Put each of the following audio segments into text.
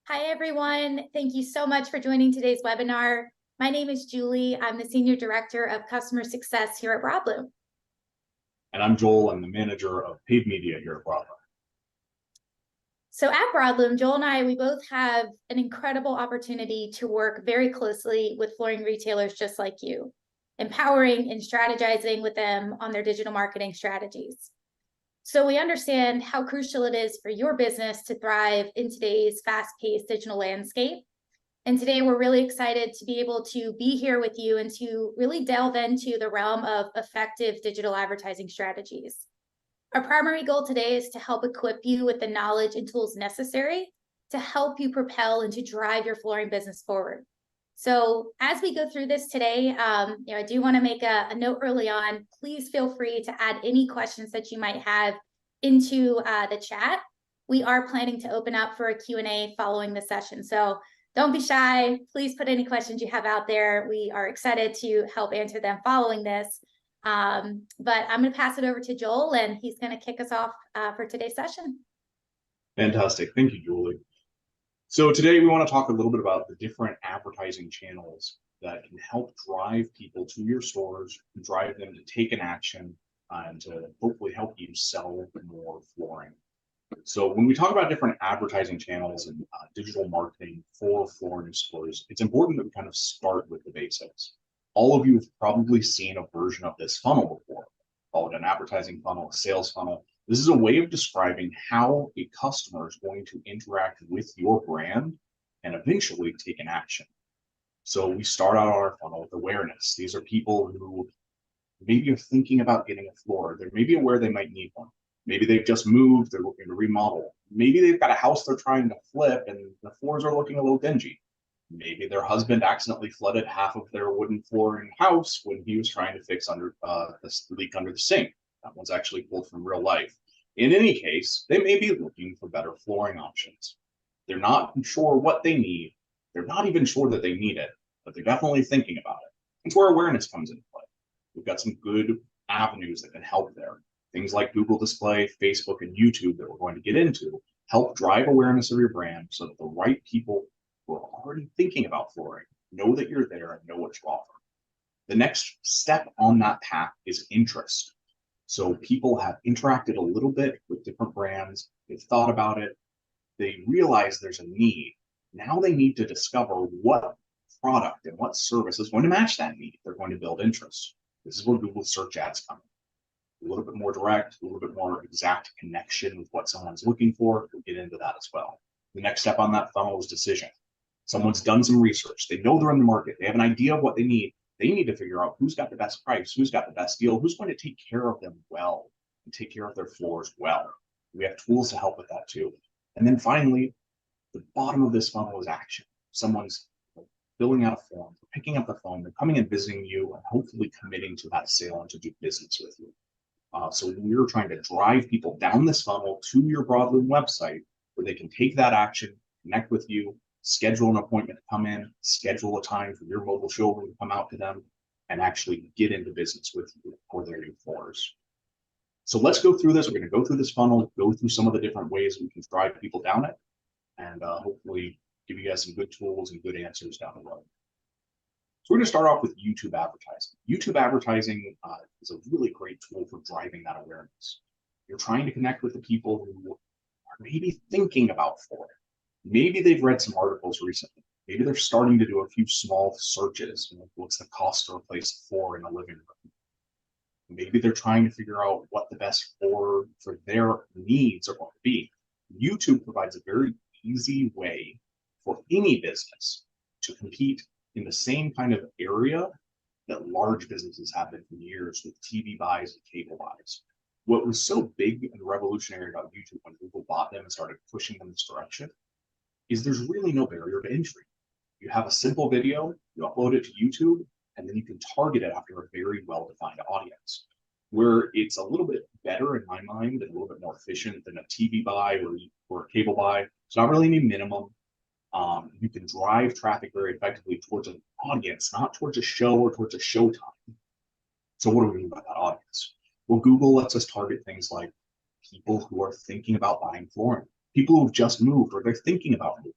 Hi, everyone. Thank you so much for joining today's webinar. My name is Julie. I'm the Senior Director of Customer Success here at Broadloom. And I'm Joel. I'm the manager of paid media here at Broadloom. So at Broadloom, Joel and I, we both have an incredible opportunity to work very closely with flooring retailers just like you, empowering and strategizing with them on their digital marketing strategies. So we understand how crucial it is for your business to thrive in today's fast-paced digital landscape. And today we're really excited to be able to be here with you and to really delve into the realm of effective digital advertising strategies. Our primary goal today is to help equip you with the knowledge and tools necessary to help you propel and to drive your flooring business forward. So as we go through this today, I do want to make a note early on. Please feel free to add any questions that you might have into the chat. We are planning to open up for a Q&A following the session. So don't be shy. Please put any questions you have out there. We are excited to help answer them following this. But I'm going to pass it over to Joel, and he's going to kick us off for today's session. Fantastic. Thank you, Julie. So today we want to talk a little bit about the different advertising channels that can help drive people to your stores, drive them to take an action, and to hopefully help you sell more flooring. So when we talk about different advertising channels and digital marketing for flooring stores, it's important that we kind of start with the basics. All of you have probably seen a version of this funnel before, called an advertising funnel, a sales funnel. This is a way of describing how a customer is going to interact with your brand and eventually take an action. So we start out our funnel with awareness. These are people who maybe are thinking about getting a floor. They're maybe aware they might need one. Maybe they've just moved, they're looking to remodel. Maybe they've got a house they're trying to flip and the floors are looking a little dingy. Maybe their husband accidentally flooded half of their wooden flooring house when he was trying to fix this leak under the sink. That one's actually pulled from real life. In any case, they may be looking for better flooring options. They're not sure what they need. They're not even sure that they need it, but they're definitely thinking about it. It's where awareness comes into play. We've got some good avenues that can help there. Things like Google Display, Facebook, and YouTube that we're going to get into help drive awareness of your brand so that the right people who are already thinking about flooring know that you're there and know what you offer. The next step on that path is interest. So people have interacted a little bit with different brands. They've thought about it. They realize there's a need. Now they need to discover what product and what service is going to match that need. They're going to build interest. This is where Google search ads come in. A little bit more direct, a little bit more exact connection with what someone's looking for. We'll get into that as well. The next step on that funnel is decision. Someone's done some research. They know they're in the market. They have an idea of what they need. They need to figure out who's got the best price, who's got the best deal, who's going to take care of them well and take care of their floors well. We have tools to help with that too. And then finally, the bottom of this funnel is action. Someone's filling out a form, picking up the phone, they're coming and visiting you and hopefully committing to that sale and to do business with you. So we're trying to drive people down this funnel to your Broadloom website where they can take that action, connect with you, schedule an appointment to come in, schedule a time for your mobile showroom to come out to them, and actually get into business with you for their new floors. So let's go through this. We're going to go through this funnel, go through some of the different ways we can drive people down it, and hopefully give you guys some good tools and good answers down the road. So we're going to start off with YouTube advertising. YouTube advertising is a really great tool for driving that awareness. You're trying to connect with the people who are maybe thinking about flooring. Maybe they've read some articles recently. Maybe they're starting to do a few small searches. What's the cost to replace a floor in a living room? Maybe they're trying to figure out what the best floor for their needs are going to be. YouTube provides a very easy way for any business to compete in the same kind of area that large businesses have been for years with TV buys and cable buys. What was so big and revolutionary about YouTube when Google bought them and started pushing them this direction is there's really no barrier to entry. You have a simple video, you upload it to YouTube, and then you can target it after a very well-defined audience. Where it's a little bit better in my mind and a little bit more efficient than a TV buy or a cable buy. It's not really any minimum. You can drive traffic very effectively towards an audience, not towards a show or towards a showtime. So what do we mean by that audience? Well, Google lets us target things like people who are thinking about buying flooring, people who've just moved or they're thinking about moving,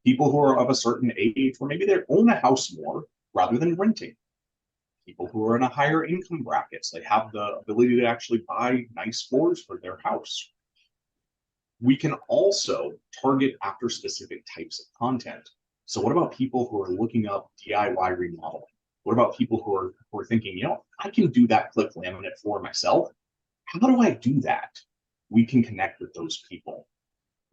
People who are of a certain age, or maybe they own a house more rather than renting. People who are in a higher income brackets, they have the ability to actually buy nice floors for their house. We can also target after specific types of content. So what about people who are looking up DIY remodeling? What about people who are thinking, I can do that click laminate for myself. How do I do that? We can connect with those people.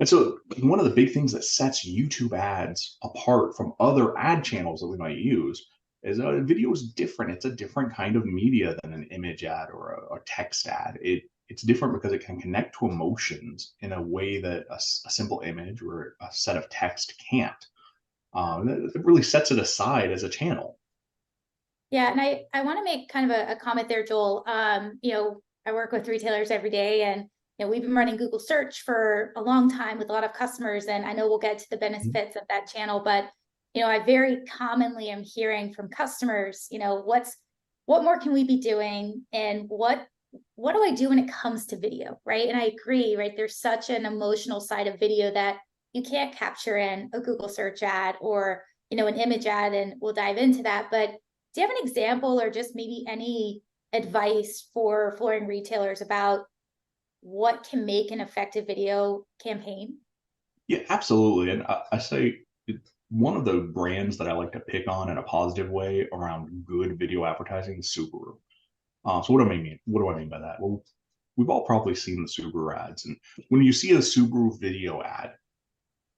And so one of the big things that sets YouTube ads apart from other ad channels that we might use is a video is different. It's a different kind of media than an image ad or a text ad. It's different because it can connect to emotions in a way that a simple image or a set of text can't. It really sets it aside as a channel. Yeah, and I want to make kind of a comment there, Joel. I work with retailers every day, and we've been running Google search for a long time with a lot of customers, and I know we'll get to the benefits of that channel, but I very commonly am hearing from customers, what more can we be doing, and what do I do when it comes to video, right? And I agree, right? There's such an emotional side of video that you can't capture in a Google search ad or an image ad, and we'll dive into that. But do you have an example or just maybe any advice for flooring retailers about what can make an effective video campaign? Yeah, absolutely. And I say one of the brands that I like to pick on in a positive way around good video advertising is Subaru. So what do I mean? What do I mean by that? Well, we've all probably seen the Subaru ads, and when you see a Subaru video ad,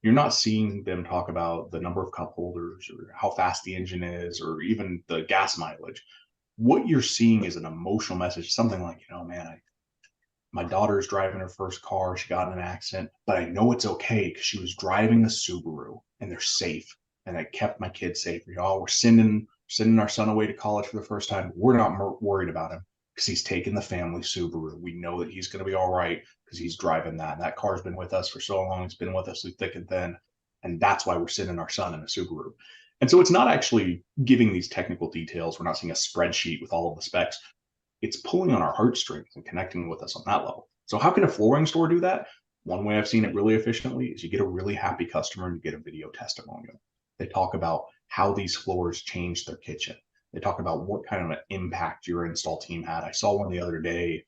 you're not seeing them talk about the number of cup holders or how fast the engine is or even the gas mileage. What you're seeing is an emotional message, something like, man, my daughter's driving her first car. She got in an accident, but I know it's okay because she was driving a Subaru and they're safe and I kept my kids safe. We're sending our son away to college for the first time. We're not worried about him because he's taking the family Subaru. We know that he's going to be all right because he's driving that. And that car's been with us for so long. It's been with us through thick and thin. And that's why we're sending our son in a Subaru. And so it's not actually giving these technical details. We're not seeing a spreadsheet with all of the specs. It's pulling on our heartstrings and connecting with us on that level. So how can a flooring store do that? One way I've seen it really efficiently is you get a really happy customer and you get a video testimonial. They talk about how these floors changed their kitchen. They talk about what kind of an impact your install team had. I saw one the other day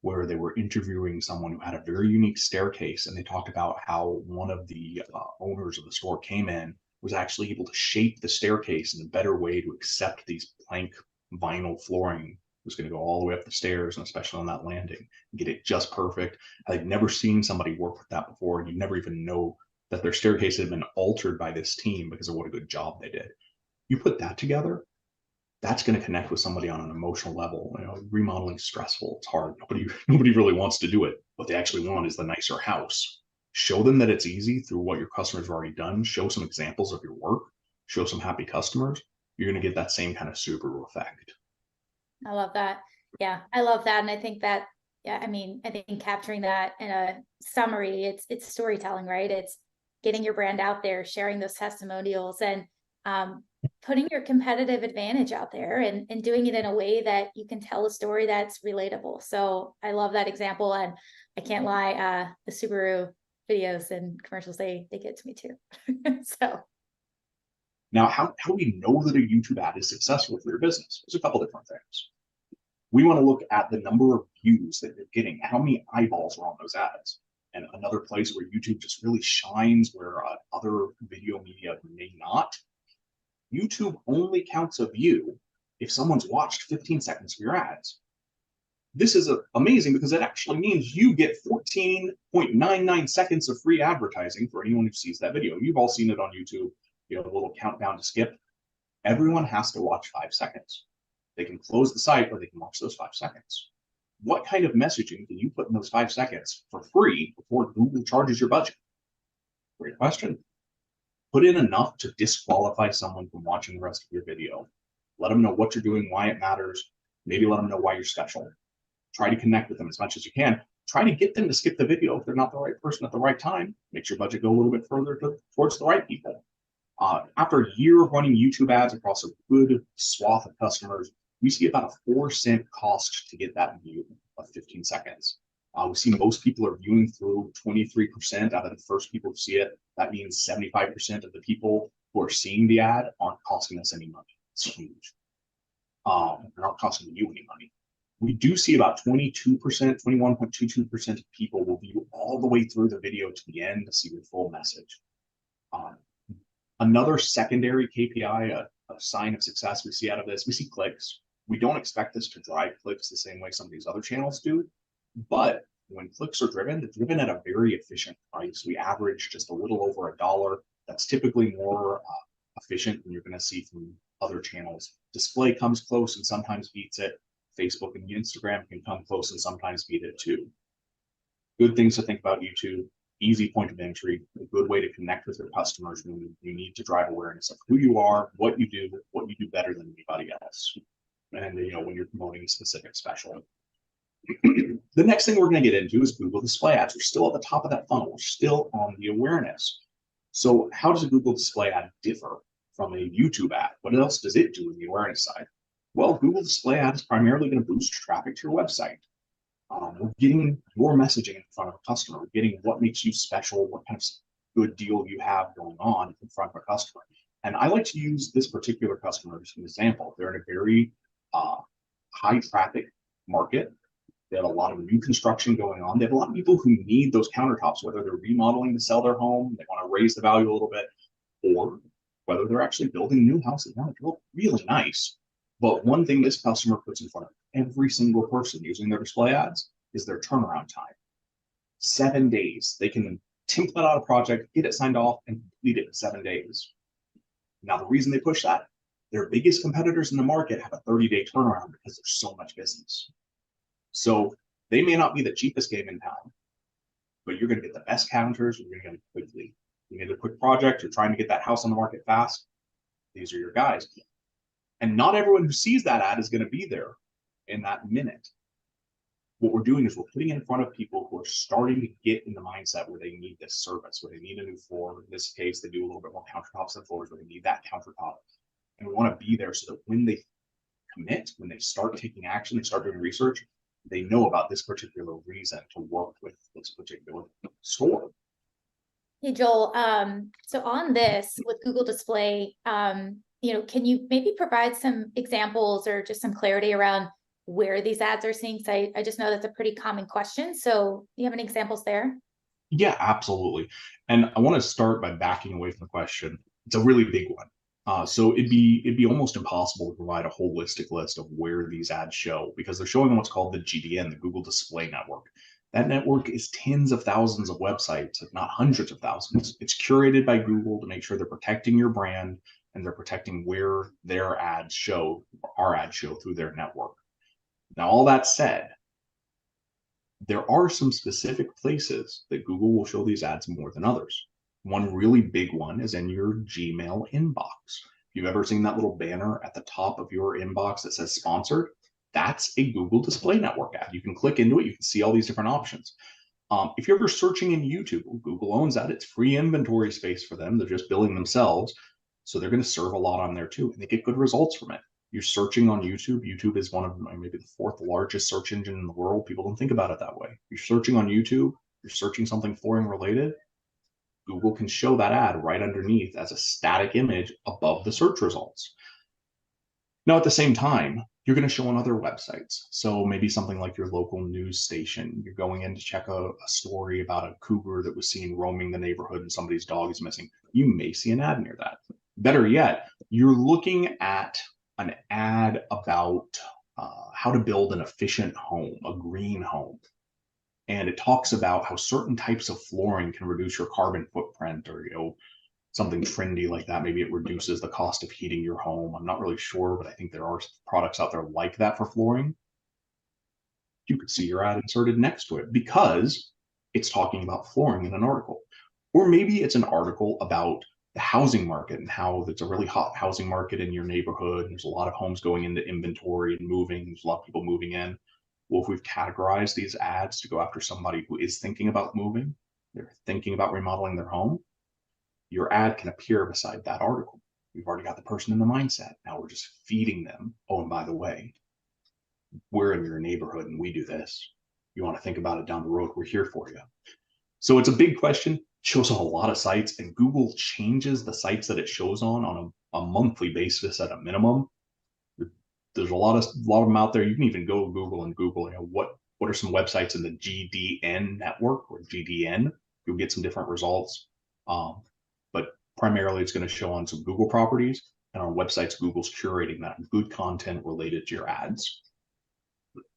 where they were interviewing someone who had a very unique staircase, and they talked about how one of the owners of the store came in, was actually able to shape the staircase in a better way to accept these plank vinyl flooring was going to go all the way up the stairs, and especially on that landing, get it just perfect. I'd never seen somebody work with that before, and you never even know that their staircase had been altered by this team because of what a good job they did. You put that together, that's going to connect with somebody on an emotional level. Remodeling is stressful. It's hard. Nobody really wants to do it. What they actually want is the nicer house. Show them that it's easy through what your customers have already done. Show some examples of your work. Show some happy customers. You're going to get that same kind of Subaru effect. I love that. Yeah, I love that. And I think that, I think capturing that in a summary, it's storytelling, right? It's getting your brand out there, sharing those testimonials, and putting your competitive advantage out there and doing it in a way that you can tell a story that's relatable. So I love that example. And I can't lie, the Subaru videos and commercials, they get to me too. So now, how do we know that a YouTube ad is successful for your business? There's a couple different things. We want to look at the number of views that you're getting, how many eyeballs are on those ads. And another place where YouTube just really shines where other video media may not. YouTube only counts a view if someone's watched 15 seconds of your ads. This is amazing because it actually means you get 14.99 seconds of free advertising for anyone who sees that video. You've all seen it on YouTube. You have a little countdown to skip. Everyone has to watch 5 seconds. They can close the site or they can watch those 5 seconds. What kind of messaging can you put in those 5 seconds for free before Google charges your budget? Great question. Put in enough to disqualify someone from watching the rest of your video. Let them know what you're doing, why it matters. Maybe let them know why you're special. Try to connect with them as much as you can. Try to get them to skip the video if they're not the right person at the right time. Makes your budget go a little bit further towards the right people. After a year of running YouTube ads across a good swath of customers, we see about a 4-cent cost to get that view of 15 seconds. We see most people are viewing through 23% out of the first people who see it. That means 75% of the people who are seeing the ad aren't costing us any money. It's huge. They're not costing you any money. We do see about 22%, 21.22% of people will view all the way through the video to the end to see the full message. Another secondary KPI, a sign of success we see out of this, we see clicks. We don't expect this to drive clicks the same way some of these other channels do, but when clicks are driven, they're driven at a very efficient price. We average just a little over $1. That's typically more efficient than you're going to see from other channels. Display comes close and sometimes beats it. Facebook and Instagram can come close and sometimes beat it too. Good things to think about YouTube. Easy point of entry, a good way to connect with your customers when you need to drive awareness of who you are, what you do better than anybody else. And when you're promoting a specific special. The next thing we're going to get into is Google display ads. We're still at the top of that funnel. We're still on the awareness. So how does a Google display ad differ from a YouTube ad? What else does it do in the awareness side? Well, Google display ad is primarily going to boost traffic to your website. We're getting your messaging in front of a customer. We're getting what makes you special, what kind of good deal you have going on in front of a customer. And I like to use this particular customer as an example. They're in a very high traffic market. They have a lot of new construction going on. They have a lot of people who need those countertops, whether they're remodeling to sell their home, they want to raise the value a little bit, or whether they're actually building a new house, they want it to look really nice. But one thing this customer puts in front of every single person using their display ads is their turnaround time. 7 days. They can template out a project, get it signed off, and complete it in 7 days. Now, the reason they push that, their biggest competitors in the market have a 30-day turnaround because there's so much business. So they may not be the cheapest game in town, but you're going to get the best counters, and you're going to get it quickly. You need a quick project, you're trying to get that house on the market fast, these are your guys. And not everyone who sees that ad is going to be there in that minute. What we're doing is we're putting it in front of people who are starting to get in the mindset where they need this service, where they need a new floor. In this case, they do a little bit more countertops than floors, where they need that countertop. And we want to be there so that when they commit, when they start taking action, they start doing research, they know about this particular reason to work with this particular store. Hey, Joel, so on this with Google Display, can you maybe provide some examples or just some clarity around where these ads are seeing? So I just know that's a pretty common question. So do you have any examples there? Yeah, absolutely. And I want to start by backing away from the question. It's a really big one. So it'd be almost impossible to provide a holistic list of where these ads show, because they're showing on what's called the GDN, the Google Display Network. That network is tens of thousands of websites, if not hundreds of thousands. It's curated by Google to make sure they're protecting your brand and they're protecting where their ads show, our ads show through their network. Now, all that said, there are some specific places that Google will show these ads more than others. One really big one is in your Gmail inbox. If you've ever seen that little banner at the top of your inbox that says sponsored, that's a Google Display Network ad. You can click into it, you can see all these different options. If you're ever searching in YouTube, Google owns that. It's free inventory space for them. They're just billing themselves. So they're going to serve a lot on there too, and they get good results from it. You're searching on YouTube. YouTube is one of maybe the fourth largest search engine in the world. People don't think about it that way. You're searching on YouTube, you're searching something flooring related, Google can show that ad right underneath as a static image above the search results. Now, at the same time, you're going to show on other websites. So maybe something like your local news station. You're going in to check a story about a cougar that was seen roaming the neighborhood and somebody's dog is missing. You may see an ad near that. Better yet, you're looking at an ad about how to build an efficient home, a green home. And it talks about how certain types of flooring can reduce your carbon footprint, or something trendy like that. Maybe it reduces the cost of heating your home. I'm not really sure, but I think there are products out there like that for flooring. You could see your ad inserted next to it because it's talking about flooring in an article. Or maybe it's an article about the housing market and how it's a really hot housing market in your neighborhood. There's a lot of homes going into inventory and moving. There's a lot of people moving in. Well, if we've categorized these ads to go after somebody who is thinking about moving, they're thinking about remodeling their home, your ad can appear beside that article. We've already got the person in the mindset. Now we're just feeding them. Oh, and by the way, we're in your neighborhood and we do this. you want to think about it down the road, we're here for you. So it's a big question, shows on a lot of sites, and Google changes the sites that it shows on a monthly basis at a minimum. There's a lot of them out there. You can even go Google and Google, what are some websites in the GDN network or GDN? You'll get some different results. But primarily it's going to show on some Google properties, and on websites, Google's curating that good content related to your ads.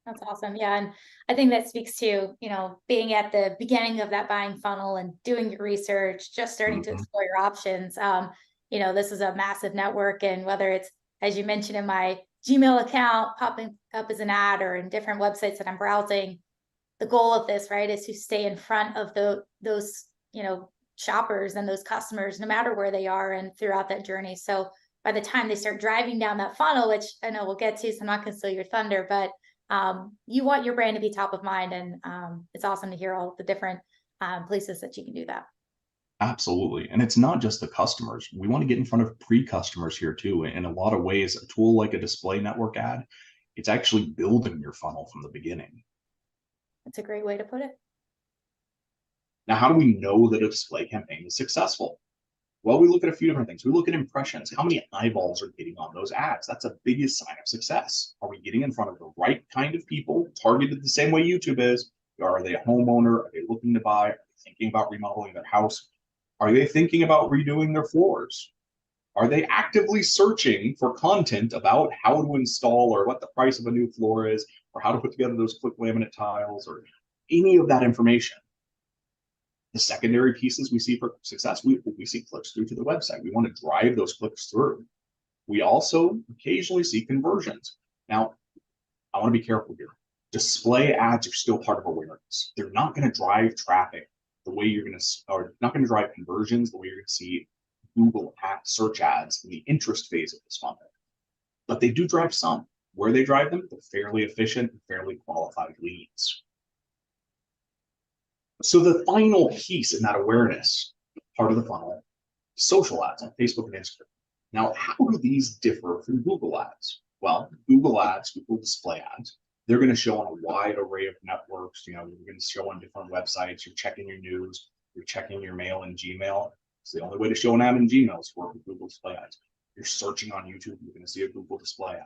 That's awesome. Yeah. And I think that speaks to, being at the beginning of that buying funnel and doing your research, just starting to explore your options. This is a massive network, and whether it's, as you mentioned, in my Gmail account popping up as an ad or in different websites that I'm browsing, the goal of this, right, is to stay in front of those, shoppers and those customers, no matter where they are and throughout that journey. So by the time they start driving down that funnel, which I know we'll get to, so I'm not going to steal your thunder, but you want your brand to be top of mind, and it's awesome to hear all the different places that you can do that. Absolutely. And it's not just the customers. We want to get in front of pre-customers here too. In a lot of ways, a tool like a display network ad, it's actually building your funnel from the beginning. That's a great way to put it. Now, how do we know that a display campaign is successful? Well, we look at a few different things. We look at impressions. How many eyeballs are getting on those ads? That's a biggest sign of success. Are we getting in front of the right kind of people, targeted the same way YouTube is? Are they a homeowner? Are they looking to buy? Are they thinking about remodeling their house? Are they thinking about redoing their floors? Are they actively searching for content about how to install or what the price of a new floor is, or how to put together those quick laminate tiles, or any of that information? The secondary pieces we see for success, we see clicks through to the website. We want to drive those clicks through. We also occasionally see conversions. Now, I want to be careful here. Display ads are still part of awareness. They're not going to drive traffic the way you're going to, or not going to drive conversions the way you're going to see Google search ads in the interest phase of this funnel. But they do drive some. Where they drive them, they're fairly efficient and fairly qualified leads. So the final piece in that awareness part of the funnel, social ads on Facebook and Instagram. Now, how do these differ from Google ads? Well, Google ads, Google display ads, they're going to show on a wide array of networks. You're going to show on different websites. You're checking your news. You're checking your mail in Gmail. It's the only way to show an ad in Gmail is to work with Google display ads. You're searching on YouTube. You're going to see a Google display ad.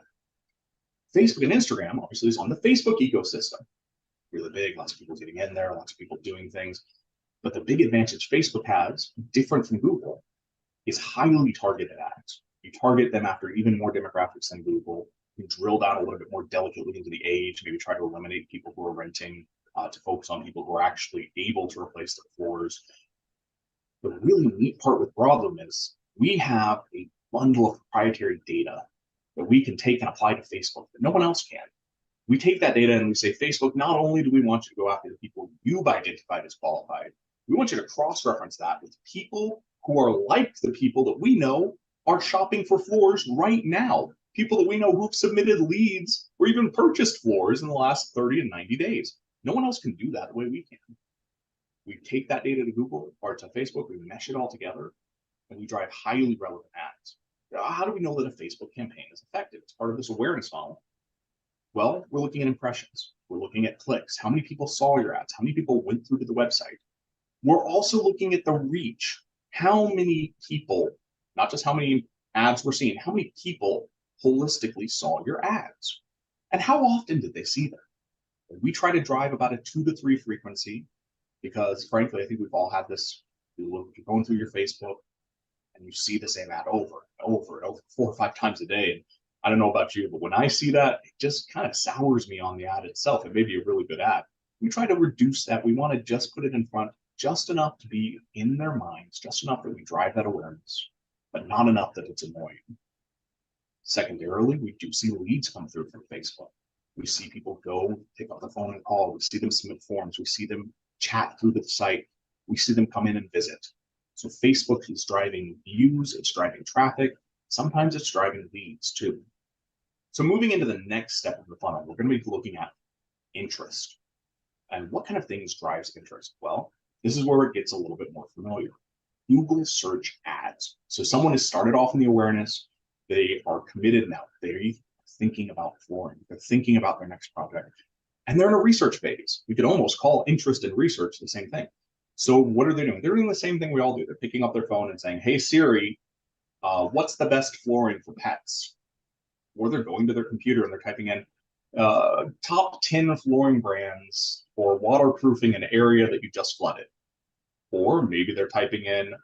Facebook and Instagram, obviously, is on the Facebook ecosystem. Really big, lots of people getting in there, lots of people doing things. But the big advantage Facebook has, different from Google, is highly targeted ads. You target them after even more demographics than Google. You drill down a little bit more delicately into the age, maybe try to eliminate people who are renting to focus on people who are actually able to replace their floors. The really neat part with Broadloom is we have a bundle of proprietary data that we can take and apply to Facebook that no one else can. We take that data and we say, Facebook, not only do we want you to go after the people you've identified as qualified, we want you to cross-reference that with people who are like the people that we know are shopping for floors right now. People that we know who've submitted leads or even purchased floors in the last 30 and 90 days. No one else can do that the way we can. We take that data to Google or to Facebook, we mesh it all together, and we drive highly relevant ads. How do we know that a Facebook campaign is effective? It's part of this awareness funnel. Well, we're looking at impressions. We're looking at clicks. How many people saw your ads? How many people went through to the website? We're also looking at the reach. How many people, not just how many ads we're seeing, how many people holistically saw your ads? And how often did they see them? We try to drive about a 2 to 3 frequency because, frankly, I think we've all had this. You're going through your Facebook and you see the same ad over and over and over 4 or 5 times a day. And I don't know about you, but when I see that, it just kind of sours me on the ad itself. It may be a really good ad. We try to reduce that. We want to just put it in front just enough to be in their minds, just enough that we drive that awareness, but not enough that it's annoying. Secondarily, we do see leads come through from Facebook. We see people go pick up the phone and call. We see them submit forms. We see them chat through the site. We see them come in and visit. So Facebook is driving views, it's driving traffic. Sometimes it's driving leads too. So moving into the next step of the funnel, we're going to be looking at interest. And what kind of things drives interest? Well, this is where it gets a little bit more familiar. Google search ads. So someone has started off in the awareness. They are committed now. They're thinking about flooring. They're thinking about their next project. and they're in a research phase. We could almost call interest and research the same thing. So what are they doing? They're doing the same thing we all do. They're picking up their phone and saying, hey, Siri, what's the best flooring for pets? Or they're going to their computer and they're typing in top 10 flooring brands for waterproofing an area that you just flooded. Or maybe they're typing in,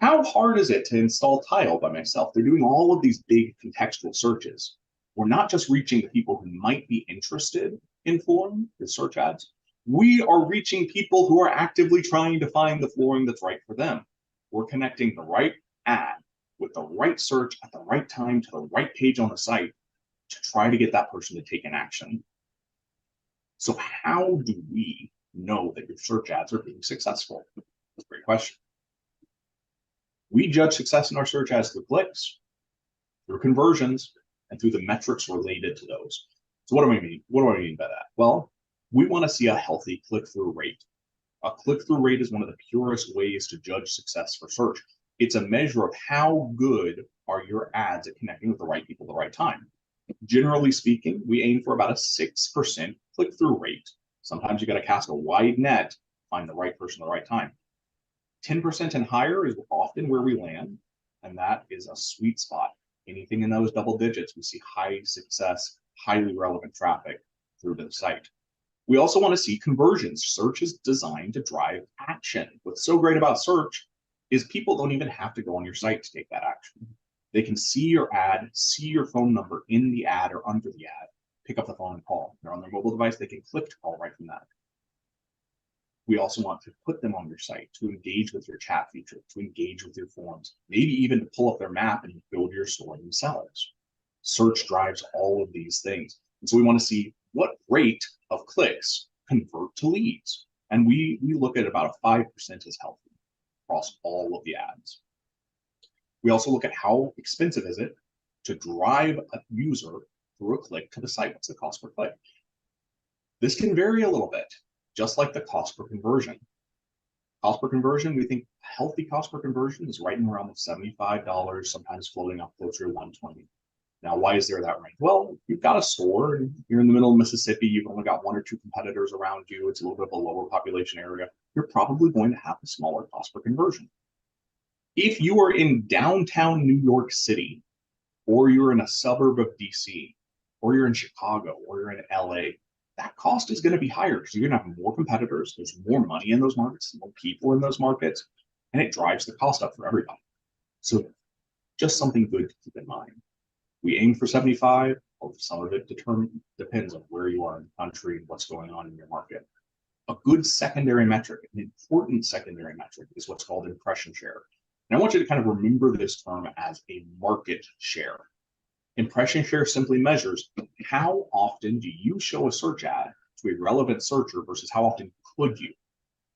how hard is it to install tile by myself? They're doing all of these big contextual searches. We're not just reaching people who might be interested in flooring with search ads. We are reaching people who are actively trying to find the flooring that's right for them. We're connecting the right ad with the right search at the right time to the right page on the site to try to get that person to take an action. So how do we know that your search ads are being successful? That's a great question. We judge success in our search ads through clicks, through conversions, and through the metrics related to those. So what do I mean? What do I mean by that? Well, we want to see a healthy click-through rate. A click-through rate is one of the purest ways to judge success for search. It's a measure of how good are your ads at connecting with the right people at the right time. Generally speaking, we aim for about a 6% click-through rate. Sometimes you got to cast a wide net, find the right person at the right time. 10% and higher is often where we land, and that is a sweet spot. Anything in those double digits, we see high success, highly relevant traffic through to the site. We also want to see conversions. Search is designed to drive action. What's so great about search is people don't even have to go on your site to take that action. They can see your ad, see your phone number in the ad or under the ad, pick up the phone and call. They're on their mobile device, they can click to call right from that. We also want to put them on your site to engage with your chat feature, to engage with your forms, maybe even to pull up their map and go to your store themselves. Search drives all of these things. And so we want to see what rate of clicks convert to leads. And we look at about a 5% as healthy across all of the ads. We also look at how expensive is it to drive a user through a click to the site. What's the cost per click? This can vary a little bit, just like the cost per conversion. Cost per conversion, we think healthy cost per conversion is right in around the $75, sometimes floating up closer to $120. Now, why is there that range? Well, you've got a store, and you're in the middle of Mississippi, you've only got one or two competitors around you, it's a little bit of a lower population area, you're probably going to have a smaller cost per conversion. If you are in downtown New York City, or you're in a suburb of DC, or you're in Chicago, or you're in LA, that cost is going to be higher because you're going to have more competitors. There's more money in those markets, more people in those markets, and it drives the cost up for everybody. So just something good to keep in mind. We aim for 75, some of it depends on where you are in the country and what's going on in your market. A good secondary metric, an important secondary metric, is what's called impression share. And I want you to kind of remember this term as a market share. Impression share simply measures how often do you show a search ad to a relevant searcher versus how often could you.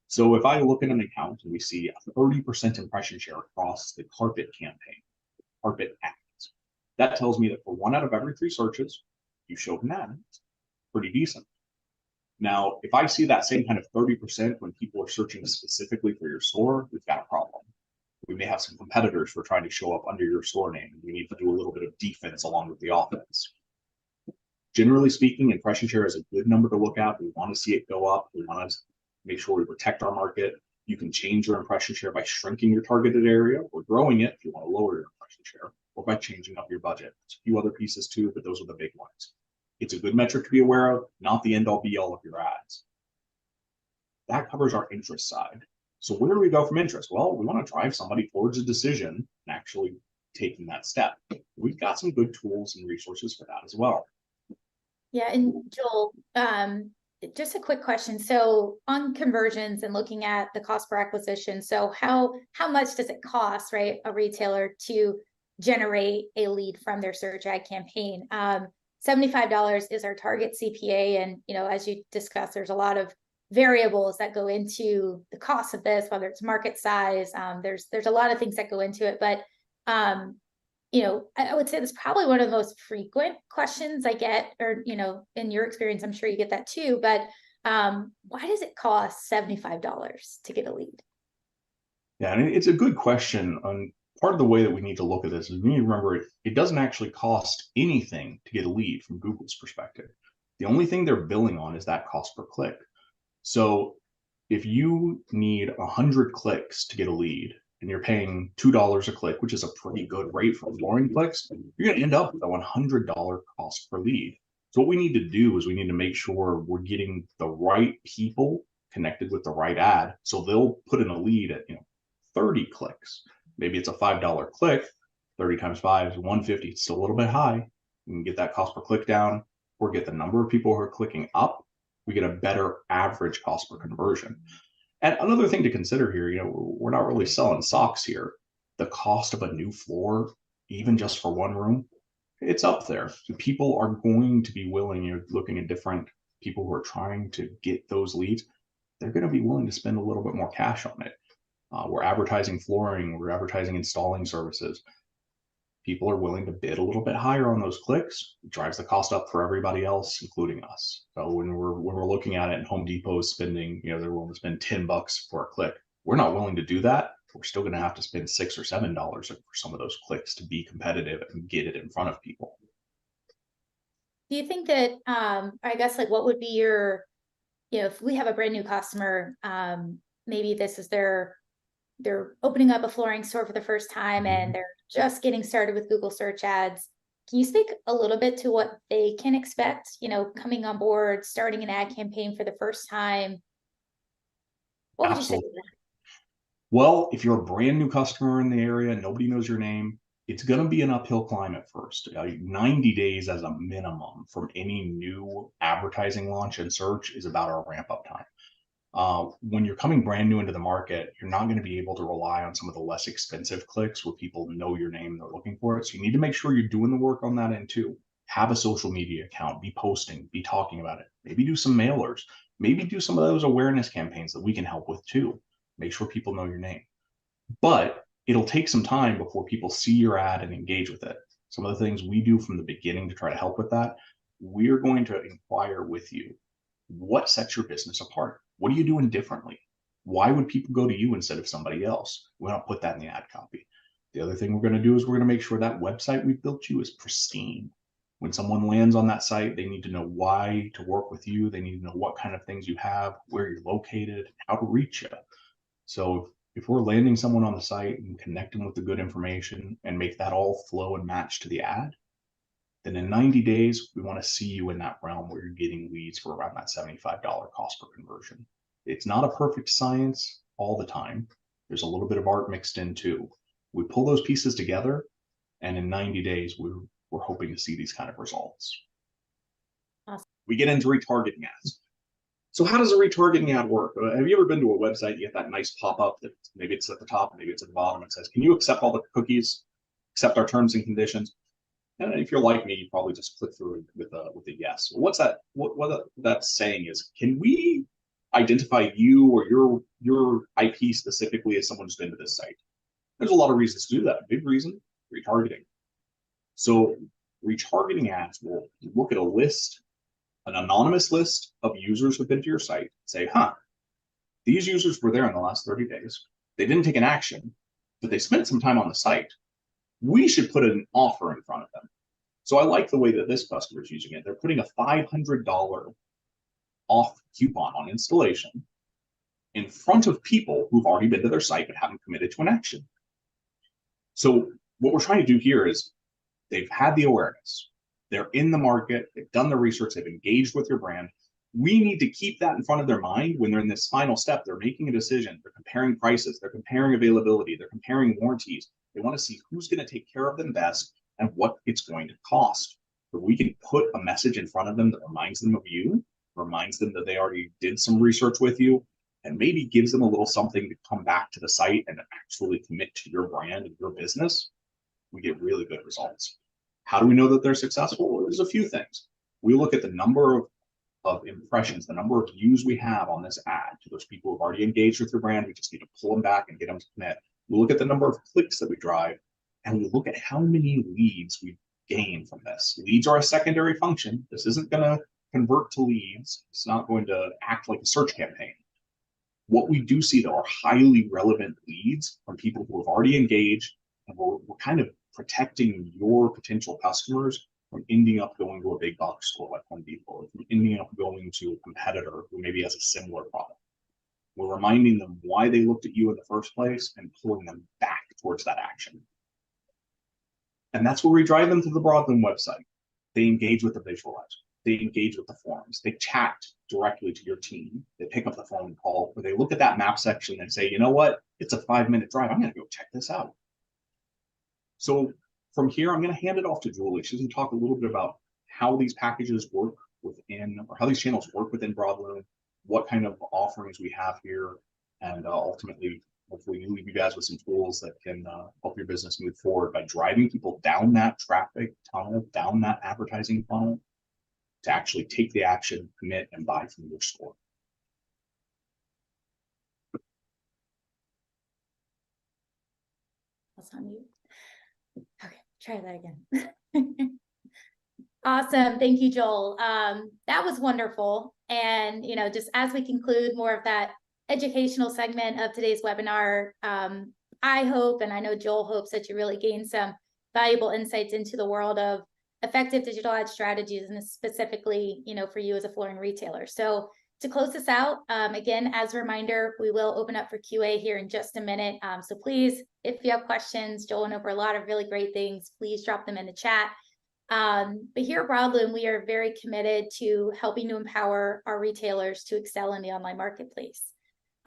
So if I look at an account and we see a 30% impression share across the carpet campaign, carpet ads, that tells me that for 1 out of every 3 searches, you showed an ad. It's pretty decent. Now, if I see that same kind of 30% when people are searching specifically for your store, we've got a problem. We may have some competitors who are trying to show up under your store name. We need to do a little bit of defense along with the offense. Generally speaking, impression share is a good number to look at. We want to see it go up. We want to make sure we protect our market. You can change your impression share by shrinking your targeted area or growing it if you want to lower your impression share, or by changing up your budget. There's a few other pieces too, but those are the big ones. It's a good metric to be aware of, not the end-all be-all of your ads. That covers our interest side. So where do we go from interest? Well, we want to drive somebody towards a decision and actually taking that step. We've got some good tools and resources for that as well. Yeah, and Joel, just a quick question. So on conversions and looking at the cost per acquisition, so how much does it cost, right, a retailer to generate a lead from their search ad campaign? $75 is our target CPA, and as you discussed, there's a lot of variables that go into the cost of this, whether it's market size. There's a lot of things that go into it, but I would say that's probably one of the most frequent questions I get, or in your experience, I'm sure you get that too. But why does it cost $75 to get a lead? Yeah, and it's a good question. Part of the way that we need to look at this is we need to remember it doesn't actually cost anything to get a lead from Google's perspective. The only thing they're billing on is that cost per click. So if you need 100 clicks to get a lead and you're paying $2 a click, which is a pretty good rate for flooring clicks, you're going to end up with a $100 cost per lead. So what we need to do is we need to make sure we're getting the right people connected with the right ad. So they'll put in a lead at 30 clicks. Maybe it's a $5 click, 30 times 5 is 150. It's still a little bit high. We can get that cost per click down, or get the number of people who are clicking up. We get a better average cost per conversion. And another thing to consider here, we're not really selling socks here. The cost of a new floor, even just for one room, it's up there. So people are going to be willing, you're looking at different people who are trying to get those leads, they're going to be willing to spend a little bit more cash on it. We're advertising flooring, we're advertising installing services. People are willing to bid a little bit higher on those clicks. It drives the cost up for everybody else, including us. So when we're looking at it, and Home Depot is spending, they're willing to spend $10 for a click. We're not willing to do that. We're still going to have to spend $6 or $7 for some of those clicks to be competitive and get it in front of people. Do you think that, I guess, like, what would be your, if we have a brand new customer, maybe this is they're opening up a flooring store for the first time and they're just getting started with Google search ads. Can you speak a little bit to what they can expect, coming on board, starting an ad campaign for the first time? What would you say to that? Well, if you're a brand new customer in the area, nobody knows your name, it's going to be an uphill climb at first. 90 days as a minimum from any new advertising launch and search is about our ramp up time. When you're coming brand new into the market, you're not going to be able to rely on some of the less expensive clicks where people know your name and they're looking for it. So you need to make sure you're doing the work on that end too. Have a social media account, be posting, be talking about it. Maybe do some mailers, maybe do some of those awareness campaigns that we can help with too. Make sure people know your name. But it'll take some time before people see your ad and engage with it. Some of the things we do from the beginning to try to help with that, we're going to inquire with you. What sets your business apart? What are you doing differently? Why would people go to you instead of somebody else? We don't put that in the ad copy. The other thing we're going to do is we're going to make sure that website we've built you is pristine. When someone lands on that site, they need to know why to work with you. They need to know what kind of things you have, where you're located, how to reach you. So if we're landing someone on the site and connect them with the good information and make that all flow and match to the ad, then in 90 days, we want to see you in that realm where you're getting leads for around that $75 cost per conversion. It's not a perfect science all the time. There's a little bit of art mixed in too. We pull those pieces together, and in 90 days, we're hoping to see these kind of results. Awesome. We get into retargeting ads. So how does a retargeting ad work? Have you ever been to a website, you get that nice pop-up that maybe it's at the top, maybe it's at the bottom, it says, can you accept all the cookies, accept our terms and conditions? And if you're like me, you probably just click through with a yes. What's that? What that's saying is, can we identify you or your IP specifically as someone who's been to this site? There's a lot of reasons to do that. A big reason, retargeting. So retargeting ads will look at a list, an anonymous list of users who've been to your site, say, these users were there in the last 30 days. They didn't take an action, but they spent some time on the site. We should put an offer in front of them. So I like the way that this customer is using it. They're putting a $500 off coupon on installation in front of people who've already been to their site but haven't committed to an action. So what we're trying to do here is they've had the awareness. They're in the market. They've done the research. They've engaged with your brand. We need to keep that in front of their mind when they're in this final step. They're making a decision. They're comparing prices. They're comparing availability. They're comparing warranties. They want to see who's going to take care of them best and what it's going to cost. But we can put a message in front of them that reminds them of you, reminds them that they already did some research with you, and maybe gives them a little something to come back to the site and actually commit to your brand and your business. We get really good results. How do we know that they're successful? Well, there's a few things. We look at the number of impressions, the number of views we have on this ad to those people who've already engaged with your brand. We just need to pull them back and get them to commit. We look at the number of clicks that we drive, and we look at how many leads we gain from this. Leads are a secondary function. This isn't going to convert to leads. It's not going to act like a search campaign. What we do see, though, are highly relevant leads from people who have already engaged, and we're kind of protecting your potential customers from ending up going to a big box store like Home Depot, or from ending up going to a competitor who maybe has a similar product. We're reminding them why they looked at you in the first place and pulling them back towards that action. And that's where we drive them to the Broadloom website. They engage with the visualizer. They engage with the forums. They chat directly to your team. They pick up the phone call, or they look at that map section and say, you know what? It's a 5-minute drive. I'm going to go check this out. So from here, I'm going to hand it off to Julie. She's going to talk a little bit about how these packages work within, or how these channels work within Broadloom, what kind of offerings we have here, and ultimately, hopefully leave you guys with some tools that can help your business move forward by driving people down that traffic tunnel, down that advertising funnel, to actually take the action, commit, and buy from your store. That's on mute. Okay, try that again. Awesome. Thank you, Joel. That was wonderful. And, just as we conclude more of that educational segment of today's webinar, I hope, and I know Joel hopes, that you really gain some valuable insights into the world of effective digital ad strategies, and specifically, for you as a flooring retailer. So to close this out, again, as a reminder, we will open up for QA here in just a minute. So please, if you have questions, Joel went over a lot of really great things, please drop them in the chat. But here at Broadloom, we are very committed to helping to empower our retailers to excel in the online marketplace.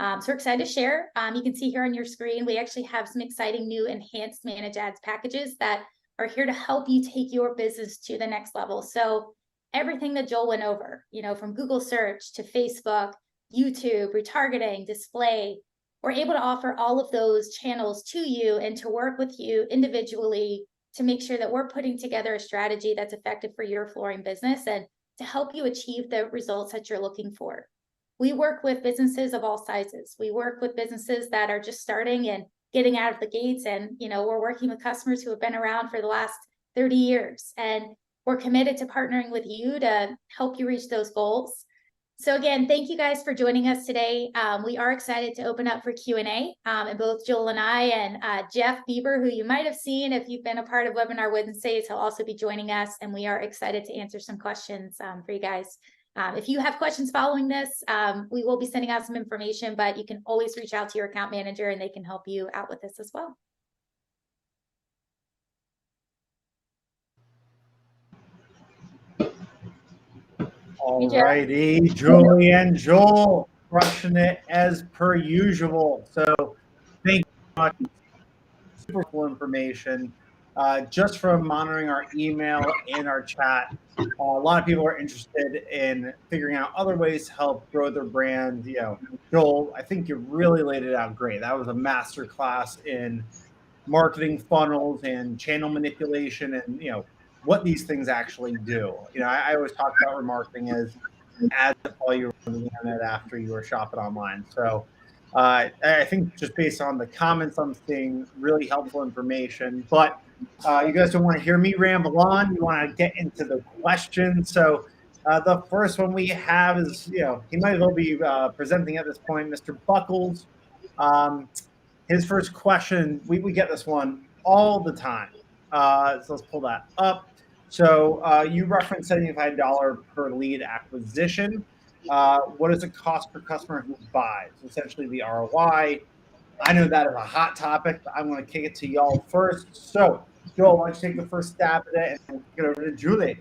So we're excited to share. You can see here on your screen, we actually have some exciting new enhanced managed ads packages that are here to help you take your business to the next level. So everything that Joel went over, from Google search to Facebook, YouTube, retargeting, display, we're able to offer all of those channels to you and to work with you individually to make sure that we're putting together a strategy that's effective for your flooring business and to help you achieve the results that you're looking for. We work with businesses of all sizes. We work with businesses that are just starting and getting out of the gates. And, we're working with customers who have been around for the last 30 years. And we're committed to partnering with you to help you reach those goals. So again, thank you guys for joining us today. We are excited to open up for Q&A. And both Joel and I and Jeff Bieber, who you might have seen if you've been a part of Webinar Wednesdays, he'll also be joining us. And we are excited to answer some questions for you guys. If you have questions following this, we will be sending out some information, but you can always reach out to your account manager and they can help you out with this as well. All righty, Julie and Joel, crushing it as per usual. So thank you so much. Super cool information. Just from monitoring our email and our chat, a lot of people are interested in figuring out other ways to help grow their brand. Joel, I think you really laid it out great. That was a master class in marketing funnels and channel manipulation and, what these things actually do. I always talk about remarketing as ads while you were on the internet after you were shopping online. So I think just based on the comments I'm seeing, really helpful information. But you guys don't want to hear me ramble on. You want to get into the questions. So the first one we have is, he might as well be presenting at this point, Mr. Buckles. His first question, we get this one all the time. So let's pull that up. So you referenced $75 per lead acquisition. What is the cost per customer who buys? Essentially the ROI. I know that is a hot topic, but I'm going to kick it to y'all first. So Joel, why don't you take the first stab at it and get over to Julie?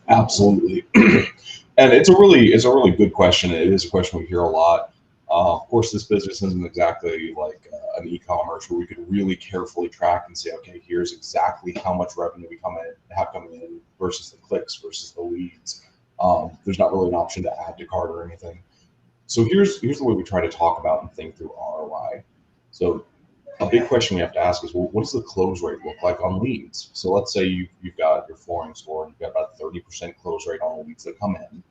Absolutely. And it's a really good question. It is a question we hear a lot. Of course, this business isn't exactly like an e-commerce where we could really carefully track and say, okay, here's exactly how much revenue we have coming in versus the clicks versus the leads. There's not really an option to add to cart or anything. So here's the way we try to talk about and think through ROI. So a big question we have to ask is, well, what does the close rate look like on leads? So let's say you've got your flooring store and you've got about 30% close rate on the leads that come in.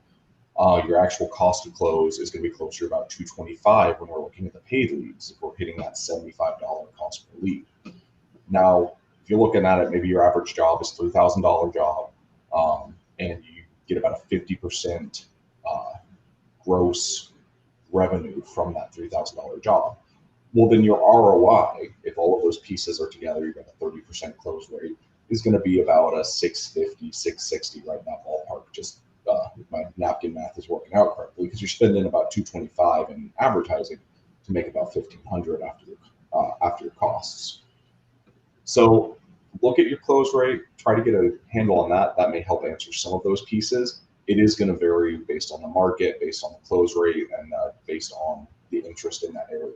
Your actual cost to close is going to be closer to about $225 when we're looking at the paid leads, if we're hitting that $75 cost per lead. Now, if you're looking at it, maybe your average job is $3,000 job, and you get about a 50% gross revenue from that $3,000 job. Well, then your ROI, if all of those pieces are together, you've got a 30% close rate, is going to be about a 650, 660 right in that ballpark. Just if my napkin math is working out correctly, because you're spending about 225 in advertising to make about 1,500 after your costs. So look at your close rate, try to get a handle on that. That may help answer some of those pieces. It is going to vary based on the market, based on the close rate, and based on the interest in that area.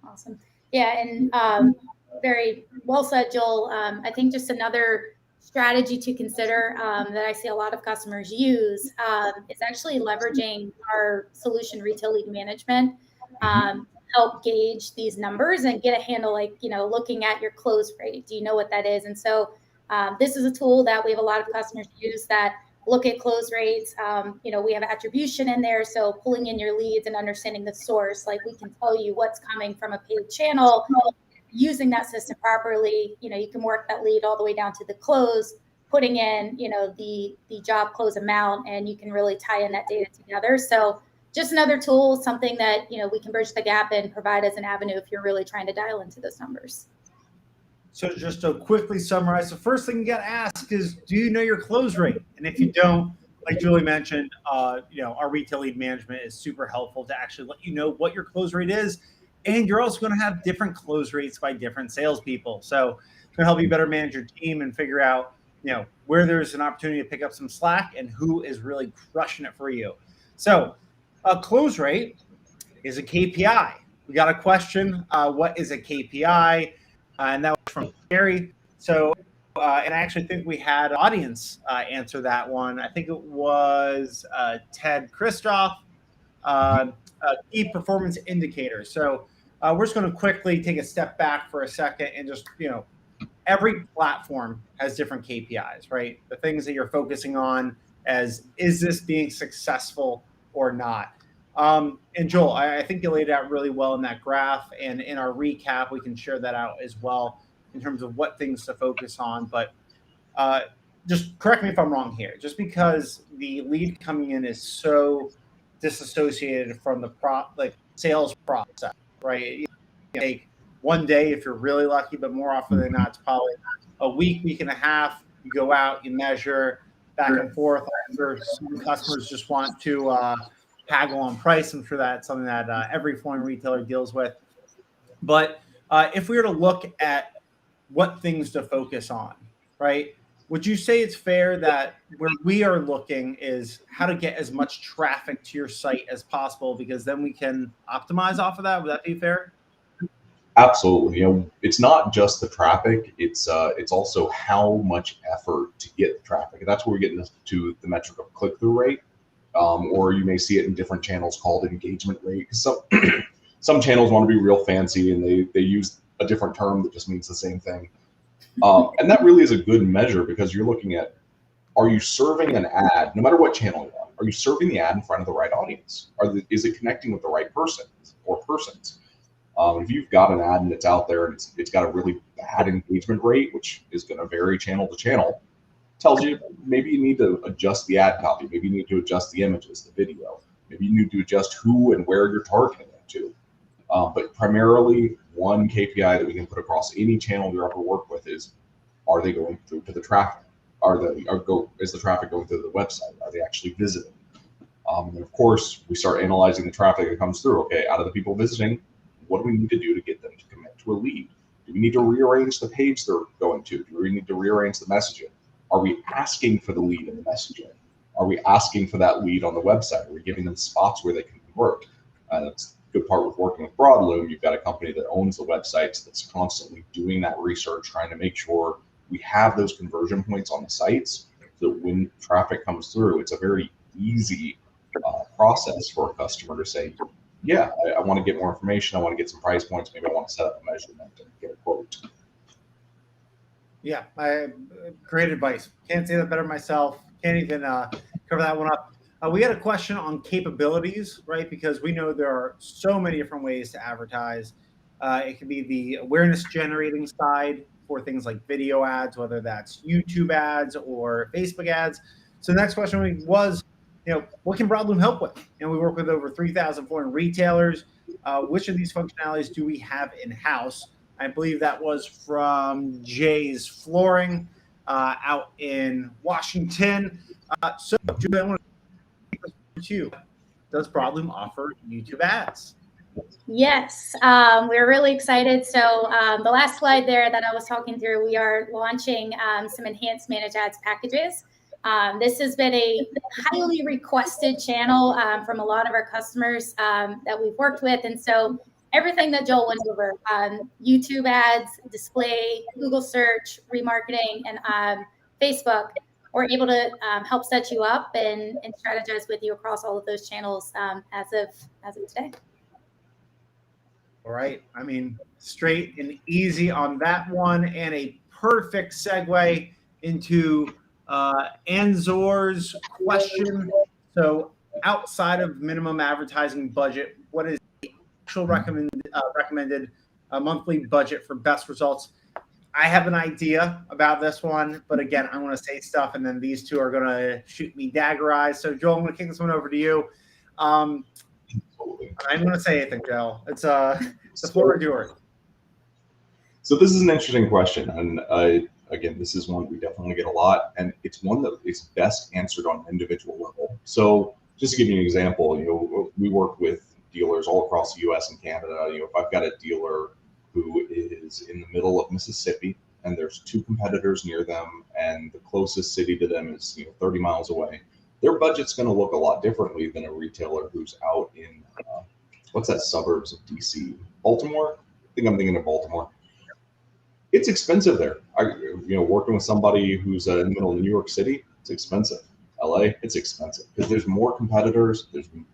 Awesome. Yeah, and very well said, Joel. I think just another strategy to consider that I see a lot of customers use is actually leveraging our solution retail lead management. Help gauge these numbers and get a handle, like, looking at your close rate. Do you know what that is? And so this is a tool that we have a lot of customers use that look at close rates. We have attribution in there. So pulling in your leads and understanding the source, like we can tell you what's coming from a paid channel. Using that system properly, you can work that lead all the way down to the close, putting in, the job close amount, and you can really tie in that data together. So just another tool, something that, we can bridge the gap and provide as an avenue if you're really trying to dial into those numbers. So just to quickly summarize, the first thing you got to ask is, do you know your close rate? And if you don't, like Julie mentioned, our retail lead management is super helpful to actually let you know what your close rate is. And you're also going to have different close rates by different salespeople. So it's going to help you better manage your team and figure out, where there's an opportunity to pick up some slack and who is really crushing it for you. So a close rate is a KPI. We got a question, what is a KPI? And that was from Gary. So, and I actually think we had an audience answer that one. I think it was Ted Christoph, key performance indicators. So we're just going to quickly take a step back for a second and just, every platform has different KPIs, right? The things that you're focusing on as, is this being successful or not? And Joel, I think you laid it out really well in that graph, and in our recap, we can share that out as well in terms of what things to focus on. But just correct me if I'm wrong here. Just because the lead coming in is so disassociated from the sales process, right? You take one day if you're really lucky, but more often than not, it's probably a week and a half. You go out, you measure back and forth. I'm sure some customers just want to haggle on price. I'm sure that's something that every flooring retailer deals with. But if we were to look at what things to focus on, right? Would you say it's fair that where we are looking is how to get as much traffic to your site as possible, because then we can optimize off of that? Would that be fair? Absolutely. It's not just the traffic. It's also how much effort to get the traffic. And that's where we get into the metric of click-through rate. Or you may see it in different channels called engagement rate. So some channels want to be real fancy and they use a different term that just means the same thing. And that really is a good measure, because you're looking at, are you serving an ad, no matter what channel you're on, are you serving the ad in front of the right audience? Is it connecting with the right person or persons? If you've got an ad and it's out there and it's got a really bad engagement rate, which is going to vary channel to channel, tells you maybe you need to adjust the ad copy, maybe you need to adjust the images, the video, maybe you need to adjust who and where you're targeting it to. But primarily, one KPI that we can put across any channel we ever work with is, are they going through to the traffic? Is the traffic going through the website? Are they actually visiting? And of course, we start analyzing the traffic that comes through. Okay, out of the people visiting, what do we need to do to get them to commit to a lead? Do we need to rearrange the page they're going to? Do we need to rearrange the messaging? Are we asking for the lead in the messaging? Are we asking for that lead on the website? Are we giving them spots where they can convert? That's the good part with working with Broadloom. You've got a company that owns the websites that's constantly doing that research, trying to make sure we have those conversion points on the sites, so that when traffic comes through, it's a very easy process for a customer to say, yeah, I want to get more information. I want to get some price points. Maybe I want to set up a measurement and get a quote. Yeah, great advice. Can't say that better myself. Can't even cover that one up. We had a question on capabilities, right? Because we know there are so many different ways to advertise. It can be the awareness generating side for things like video ads, whether that's YouTube ads or Facebook ads. So the next question was, what can Broadloom help with? We work with over 3,000 foreign retailers. Which of these functionalities do we have in-house? I believe that was from Jay's Flooring out in Washington. So, Julie, I want to you. Does Broadloom offer YouTube ads? Yes, we're really excited. So the last slide there that I was talking through, we are launching some enhanced managed ads packages. This has been a highly requested channel from a lot of our customers that we've worked with. And so everything that Joel went over, YouTube ads, display, Google search, remarketing, and Facebook, we're able to help set you up and strategize with you across all of those channels as of today. All right. I mean, straight and easy on that one, and a perfect segue into Anzor's question. So, outside of minimum advertising budget, what is the actual recommended monthly budget for best results? I have an idea about this one, but again, I want to say stuff, and then these two are going to shoot me dagger eyes. So, Joel, I'm going to kick this one over to you. I'm going to say anything, Joel. It's the floor is yours. So this is an interesting question, and again, this is one we definitely get a lot, and it's one that is best answered on an individual level. So just to give you an example, we work with dealers all across the U.S. and Canada. If I've got a dealer who is in the middle of Mississippi, and there's two competitors near them, and the closest city to them is 30 miles away, their budget's going to look a lot differently than a retailer who's out in what's that suburbs of DC? Baltimore? I think I'm thinking of Baltimore. It's expensive there. Working with somebody who's in the middle of New York City, it's expensive. LA, it's expensive because there's more competitors.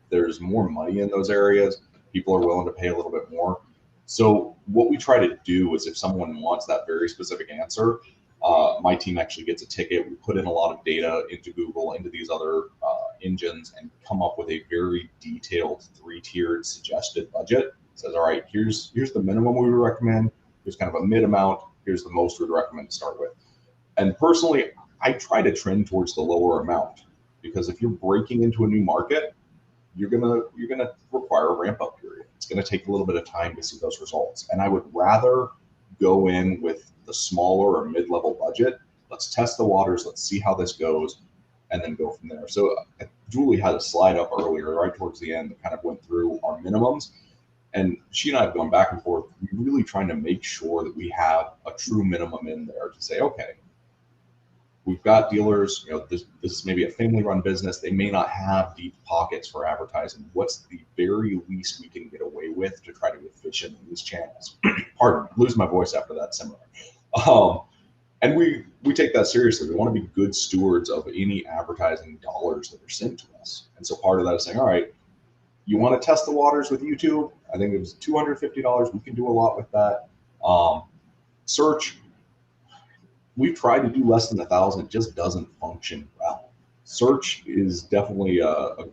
There's more money in those areas. People are willing to pay a little bit more. So what we try to do is if someone wants that very specific answer, my team actually gets a ticket. We put in a lot of data into Google, into these other engines, and come up with a very detailed 3-tiered suggested budget. It says, all right, here's the minimum we would recommend. Here's kind of a mid amount. Here's the most we'd recommend to start with. And personally, I try to trend towards the lower amount because if you're breaking into a new market, you're gonna require a ramp up period. It's gonna take a little bit of time to see those results. And I would rather go in with the smaller or mid-level budget. Let's test the waters. Let's see how this goes, and then go from there. So Julie had a slide up earlier, right towards the end, that kind of went through our minimums. And she and I have gone back and forth, really trying to make sure that we have a true minimum in there to say, okay, we've got dealers, this is maybe a family-run business. They may not have deep pockets for advertising. What's the very least we can get away with to try to be efficient in these channels? Pardon me, lose my voice after that seminar. And we take that seriously. We want to be good stewards of any advertising dollars that are sent to us. And so part of that is saying, all right, you want to test the waters with YouTube? I think it was $250. We can do a lot with that. Search, we've tried to do less than 1,000. It just doesn't function well. Search is definitely a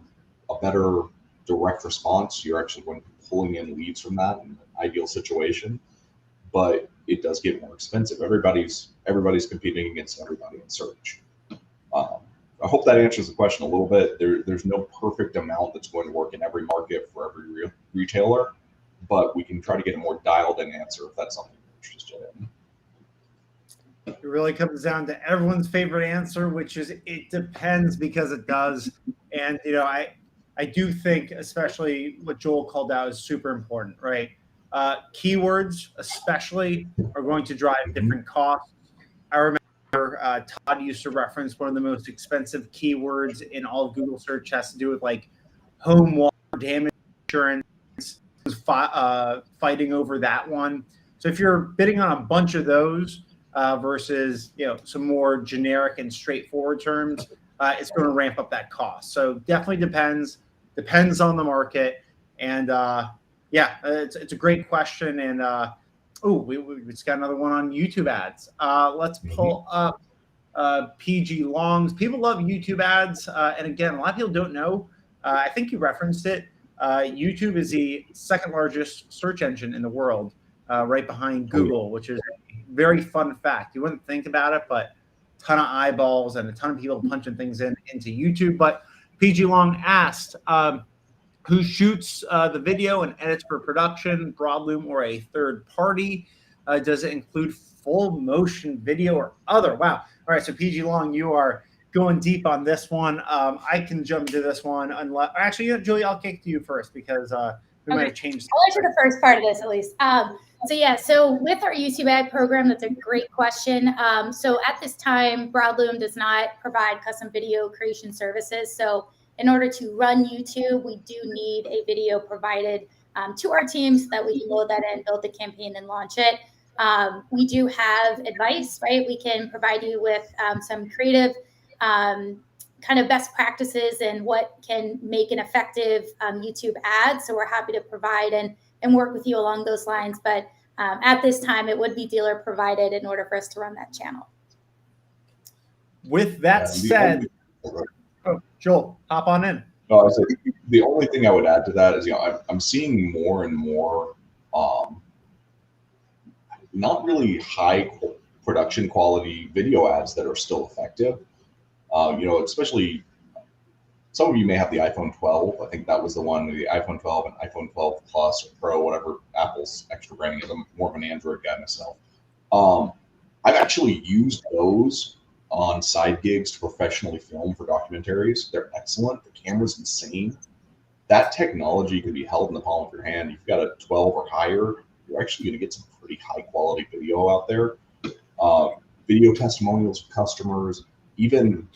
better direct response. You're actually going to be pulling in leads from that in an ideal situation, but it does get more expensive. Everybody's competing against everybody in search. I hope that answers the question a little bit. There's no perfect amount that's going to work in every market for every retailer, but we can try to get a more dialed in answer if that's something you're interested in. It really comes down to everyone's favorite answer, which is it depends, because it does. And, I do think especially what Joel called out is super important, right? Keywords especially are going to drive different costs. I remember Todd used to reference one of the most expensive keywords in all of Google search has to do with like home water damage insurance. Fighting over that one. So if you're bidding on a bunch of those versus some more generic and straightforward terms, it's going to ramp up that cost. So definitely depends on the market. And it's a great question. And we just got another one on YouTube ads. Let's pull up PG Longs. People love YouTube ads. And again, a lot of people don't know. I think you referenced it. YouTube is the second largest search engine in the world, right behind Google, which is a very fun fact. You wouldn't think about it, but a ton of eyeballs and a ton of people punching things into YouTube. But PG Long asked, who shoots the video and edits for production, Broadloom or a third party? Does it include full motion video or other? Wow. All right. So PG Long, you are going deep on this one. I can jump into this one unless actually, Julie, I'll kick to you first because we might have changed. I'll answer the first part of this at least. So with our YouTube ad program, that's a great question. So at this time, Broadloom does not provide custom video creation services. So in order to run YouTube, we do need a video provided to our team so that we can load that in, build the campaign, and launch it. We do have advice, right? We can provide you with some creative kind of best practices and what can make an effective YouTube ad. So we're happy to provide and work with you along those lines. But at this time, it would be dealer provided in order for us to run that channel. With that said, Joel, hop on in. No, I said the only thing I would add to that is, I'm seeing more and more not really high production quality video ads that are still effective. Especially some of you may have the iPhone 12. I think that was the one, the iPhone 12 and iPhone 12 Plus or Pro, whatever Apple's extra branding is. I'm more of an Android guy myself. I've actually used those on side gigs to professionally film for documentaries. They're excellent. The camera's insane. That technology can be held in the palm of your hand. You've got a 12 or higher, you're actually going to get some pretty high quality video out there. Video testimonials of customers, even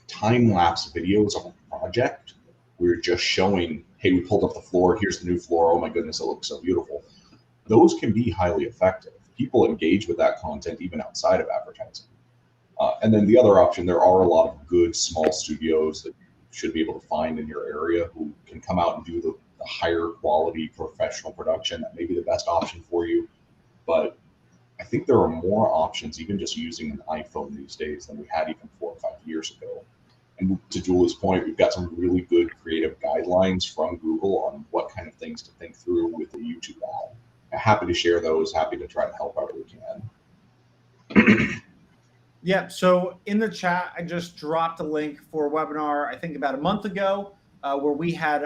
time-lapse videos of a project. We're just showing, hey, we pulled up the floor. Here's the new floor. Oh my goodness, it looks so beautiful. Those can be highly effective. People engage with that content even outside of advertising. And then the other option, there are a lot of good small studios that you should be able to find in your area who can come out and do the higher quality professional production. That may be the best option for you. But I think there are more options, even just using an iPhone these days, than we had even 4 or 5 years ago. And to Julie's point, we've got some really good creative guidelines from Google on what kind of things to think through with the YouTube ad. I'm happy to share those, happy to try to help out where we can. Yeah, so in the chat, I just dropped a link for a webinar, I think about a month ago, where we had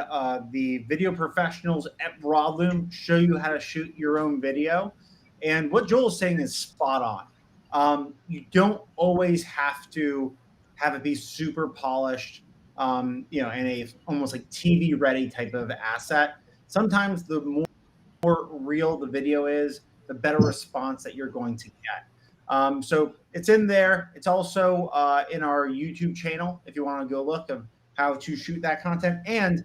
the video professionals at Broadloom show you how to shoot your own video. And what Joel's saying is spot on. You don't always have to have it be super polished, and a almost like TV ready type of asset. Sometimes the more real the video is, the better response that you're going to get. So it's in there. It's also in our YouTube channel if you want to go look of how to shoot that content. And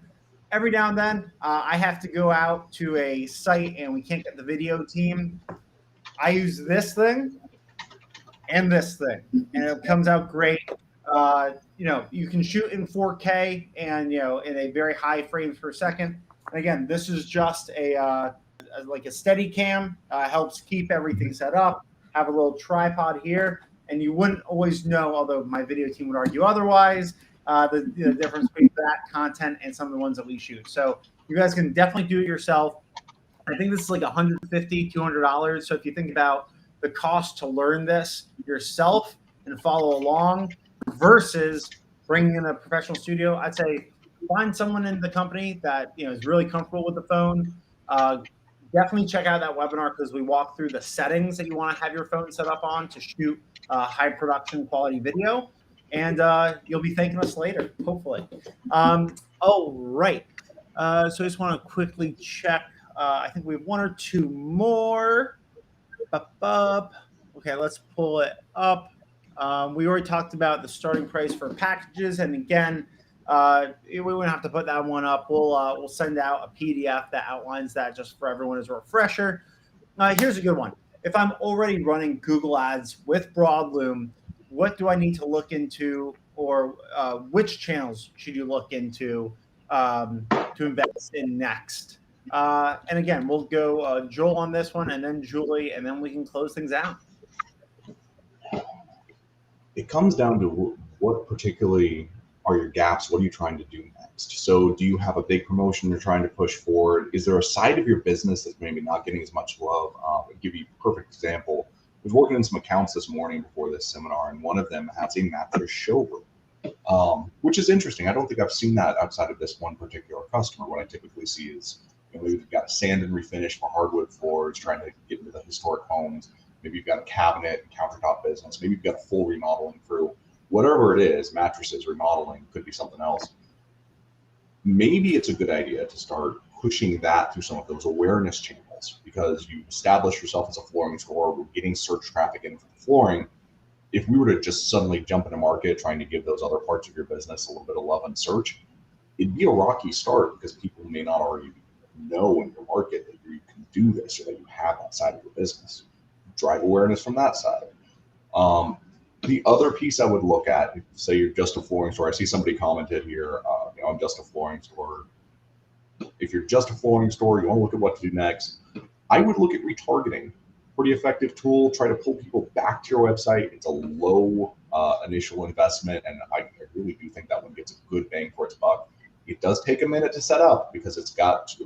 every now and then, I have to go out to a site and we can't get the video team. I use this thing and this thing, and it comes out great. You can shoot in 4K and in a very high frames per second. And again, this is just like a steady cam. Helps keep everything set up. Have a little tripod here, and you wouldn't always know, although my video team would argue otherwise, the difference between that content and some of the ones that we shoot. So you guys can definitely do it yourself. I think this is like $150, $200. So if you think about the cost to learn this yourself and follow along versus bringing in a professional studio, I'd say find someone in the company that is really comfortable with the phone. Definitely check out that webinar because we walk through the settings that you want to have your phone set up on to shoot high production quality video. And you'll be thanking us later, hopefully. Oh, right. So I just want to quickly check. I think we have 1 or 2 more. Okay, let's pull it up. We already talked about the starting price for packages. And again, we wouldn't have to put that one up. We'll send out a PDF that outlines that just for everyone as a refresher. Here's a good one. If I'm already running Google Ads with Broadloom, what do I need to look into, or which channels should you look into to invest in next? And again, we'll go Joel on this one, and then Julie, and then we can close things out. It comes down to what particularly are your gaps? What are you trying to do next? So do you have a big promotion you're trying to push forward? Is there a side of your business that's maybe not getting as much love? I'll give you a perfect example. I was working in some accounts this morning before this seminar, and one of them has a mattress showroom, which is interesting. I don't think I've seen that outside of this one particular customer. What I typically see is we've got a sand and refinish for hardwood floors, trying to get into the historic homes. Maybe you've got a cabinet and countertop business. Maybe you've got a full remodeling crew. Whatever it is, mattresses, remodeling, could be something else. Maybe it's a good idea to start pushing that through some of those awareness channels, because you establish yourself as a flooring store, we're getting search traffic in for the flooring. If we were to just suddenly jump into market trying to give those other parts of your business a little bit of love and search, it'd be a rocky start, because people may not already know in your market that you can do this or that you have that side of your business. Drive awareness from that side. The other piece I would look at, say you're just a flooring store. I see somebody commented here, I'm just a flooring store. If you're just a flooring store, you want to look at what to do next. I would look at retargeting. Pretty effective tool. Try to pull people back to your website. It's a low initial investment, and I really do think that one gets a good bang for its buck. It does take a minute to set up, because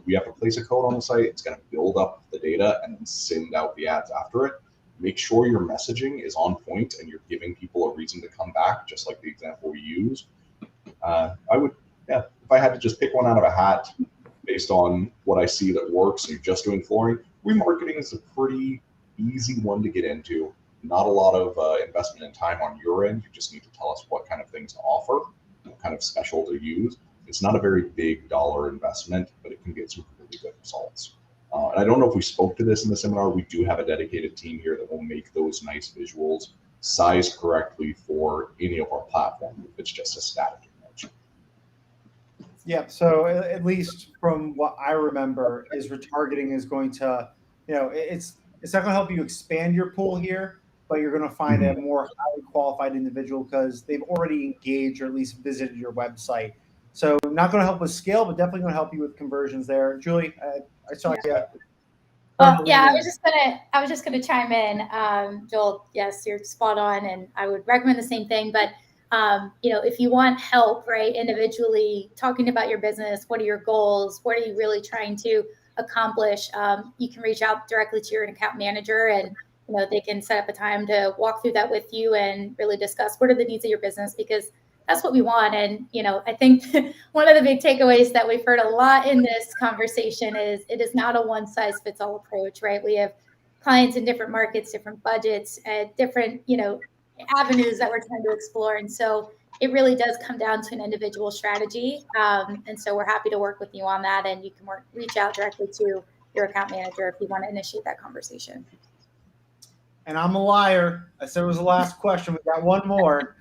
we have to place a code on the site. It's going to build up the data and then send out the ads after it. Make sure your messaging is on point and you're giving people a reason to come back, just like the example we use. If I had to just pick one out of a hat based on what I see that works, and you're just doing flooring, remarketing is a pretty easy one to get into. Not a lot of investment and time on your end. You just need to tell us what kind of things to offer, what kind of special to use. It's not a very big dollar investment, but it can get some really good results. And I don't know if we spoke to this in the seminar. We do have a dedicated team here that will make those nice visuals sized correctly for any of our platforms if it's just a static image. Yeah, so at least from what I remember, is retargeting is going to, it's not going to help you expand your pool here, but you're going to find a more highly qualified individual because they've already engaged or at least visited your website. So not going to help with scale, but definitely going to help you with conversions there. Julie, I saw you. Well, yeah, I was just gonna chime in. Joel, yes, you're spot on, and I would recommend the same thing. But if you want help, right, individually talking about your business, what are your goals? What are you really trying to accomplish? You can reach out directly to your account manager, and they can set up a time to walk through that with you and really discuss what are the needs of your business, because that's what we want. And, I think one of the big takeaways that we've heard a lot in this conversation is it is not a one size fits all approach, right? We have clients in different markets, different budgets, different, avenues that we're trying to explore. And so it really does come down to an individual strategy. And so we're happy to work with you on that. And you can reach out directly to your account manager if you want to initiate that conversation. And I'm a liar. I said it was the last question. We got one more.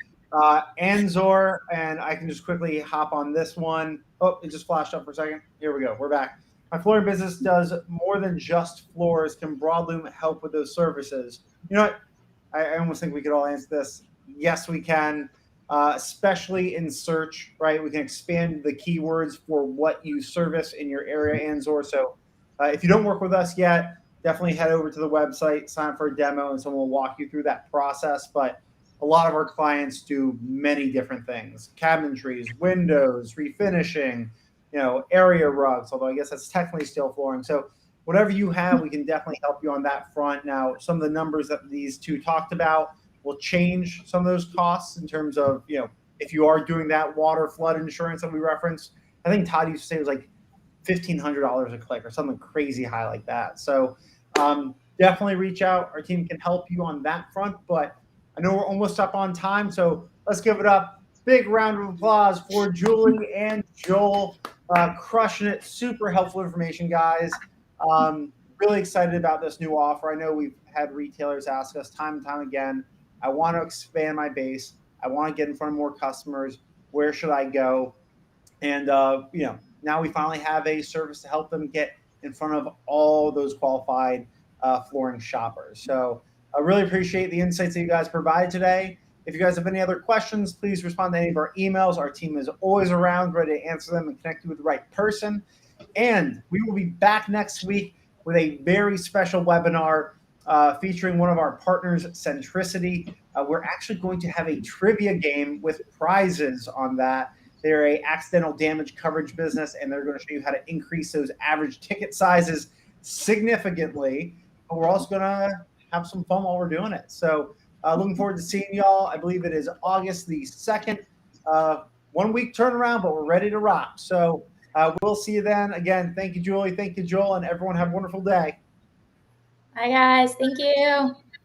Anzor, and I can just quickly hop on this one. Oh, it just flashed up for a second. Here we go. We're back. My flooring business does more than just floors. Can Broadloom help with those services? You know what? I almost think we could all answer this. Yes, we can, especially in search, right? We can expand the keywords for what you service in your area, Anzor. So if you don't work with us yet, definitely head over to the website, sign up for a demo, and someone will walk you through that process. But a lot of our clients do many different things: cabinetries, windows, refinishing, area rugs, although I guess that's technically still flooring. So whatever you have, we can definitely help you on that front. Now, some of the numbers that these two talked about will change some of those costs in terms of, if you are doing that water flood insurance that we referenced. I think Todd used to say it was like $1,500 a click or something crazy high like that. So definitely reach out. Our team can help you on that front, but I know we're almost up on time, so let's give it up. Big round of applause for Julie and Joel. Crushing it. Super helpful information, guys. Really excited about this new offer. I know we've had retailers ask us time and time again, I want to expand my base. I want to get in front of more customers. Where should I go? And, now we finally have a service to help them get in front of all those qualified flooring shoppers. So I really appreciate the insights that you guys provided today. If you guys have any other questions, please respond to any of our emails. Our team is always around, ready to answer them and connect you with the right person. And we will be back next week with a very special webinar featuring one of our partners, Centricity. We're actually going to have a trivia game with prizes on that. They're a accidental damage coverage business, and they're going to show you how to increase those average ticket sizes significantly. But we're also going to have some fun while we're doing it. So looking forward to seeing y'all. I believe it is August the 2nd. 1 week turnaround, but we're ready to rock. So we'll see you then. Again, thank you, Julie. Thank you, Joel. And everyone have a wonderful day. Bye, guys. Thank you.